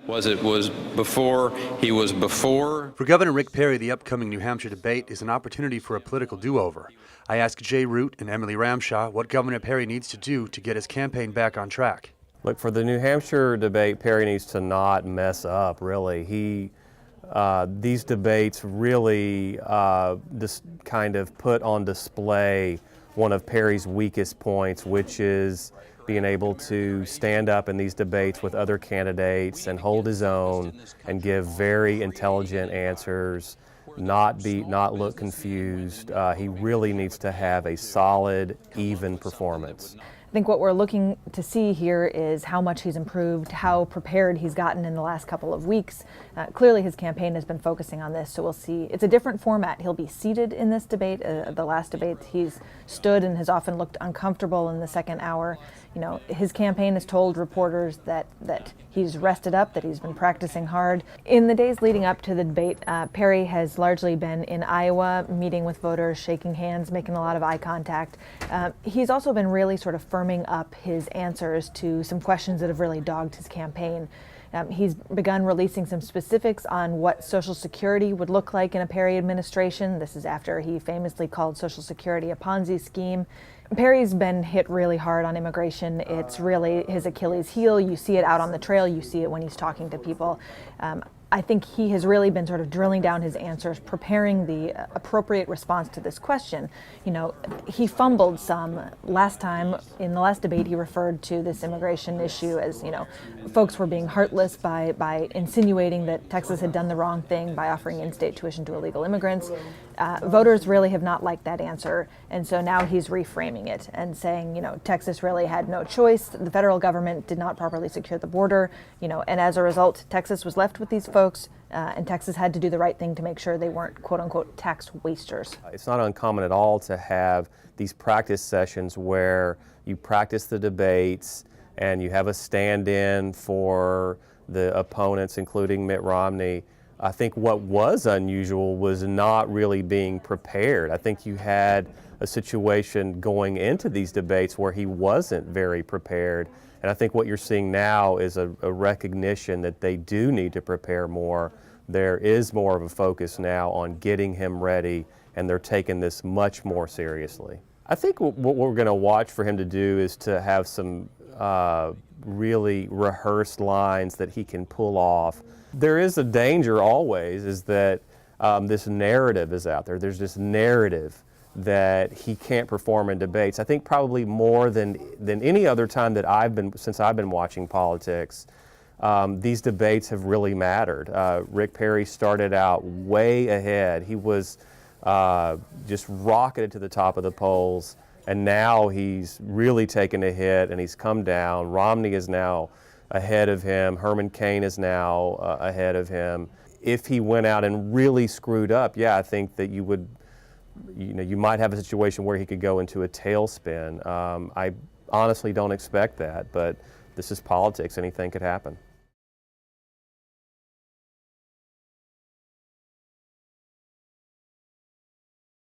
Was before he was before. For Governor Rick Perry, the upcoming New Hampshire debate is an opportunity for a political do-over. I asked Jay Root and Emily Ramshaw what Governor Perry needs to do to get his campaign back on track. Look, for the New Hampshire debate, Perry needs to not mess up, really. These debates really just kind of put on display one of Perry's weakest points, which is being able to stand up in these debates with other candidates and hold his own and give very intelligent answers, not look confused. He really needs to have a solid, even performance. I think what we're looking to see here is how much he's improved, how prepared he's gotten in the last couple of weeks. Clearly his campaign has been focusing on this, so we'll see. It's a different format. He'll be seated in this debate. The last debate he's stood and has often looked uncomfortable in the second hour. You know, his campaign has told reporters that he's rested up, that he's been practicing hard. In the days leading up to the debate, Perry has largely been in Iowa, meeting with voters, shaking hands, making a lot of eye contact. He's also been really sort of firming up his answers to some questions that have really dogged his campaign. He's begun releasing some specifics on what Social Security would look like in a Perry administration. This is after he famously called Social Security a Ponzi scheme. Perry's been hit really hard on immigration. It's really his Achilles heel. You see it out on the trail. You see it when he's talking to people. I think he has really been sort of drilling down his answers, preparing the appropriate response to this question. You know, he fumbled some last time. In the last debate, he referred to this immigration issue as, you know, folks were being heartless by insinuating that Texas had done the wrong thing by offering in-state tuition to illegal immigrants. Voters really have not liked that answer, and so now he's reframing it and saying, you know, Texas really had no choice. The federal government did not properly secure the border, you know, and as a result, Texas was left with these folks, and Texas had to do the right thing to make sure they weren't quote-unquote tax wasters. It's not uncommon at all to have these practice sessions where you practice the debates and you have a stand-in for the opponents, including Mitt Romney. I think what was unusual was not really being prepared. I think you had a situation going into these debates where he wasn't very prepared. And I think what you're seeing now is a recognition that they do need to prepare more. There is more of a focus now on getting him ready, and they're taking this much more seriously. I think what we're going to watch for him to do is to have some really rehearsed lines that he can pull off. There is a danger always is that this narrative is out there. There's this narrative that he can't perform in debates. I think probably more than any other time that since I've been watching politics, these debates have really mattered. Rick Perry started out way ahead. He was just rocketed to the top of the polls, and now he's really taken a hit and he's come down. Romney is now ahead of him. Herman Cain is now ahead of him. If he went out and really screwed up, yeah, I think that you might have a situation where he could go into a tailspin. I honestly don't expect that, but this is politics. Anything could happen.